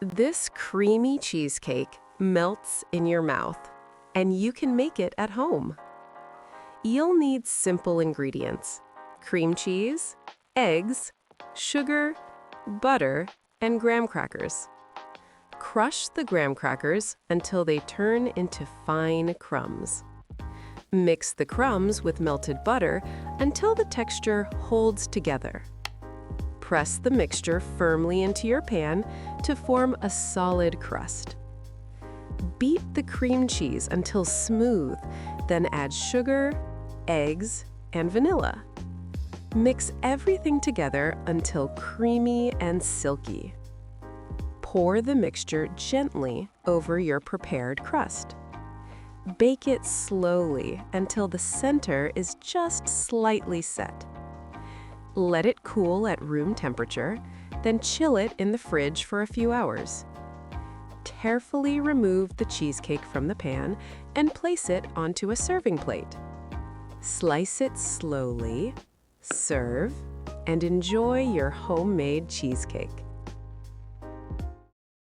This creamy cheesecake melts in your mouth, and you can make it at home. You'll need simple ingredients: cream cheese, eggs, sugar, butter, and graham crackers. Crush the graham crackers until they turn into fine crumbs. Mix the crumbs with melted butter until the texture holds together. Press the mixture firmly into your pan to form a solid crust. Beat the cream cheese until smooth, then add sugar, eggs, and vanilla. Mix everything together until creamy and silky. Pour the mixture gently over your prepared crust. Bake it slowly until the center is just slightly set. Let it cool at room temperature, then chill it in the fridge for a few hours. Carefully remove the cheesecake from the pan and place it onto a serving plate. Slice it slowly, serve, and enjoy your homemade cheesecake.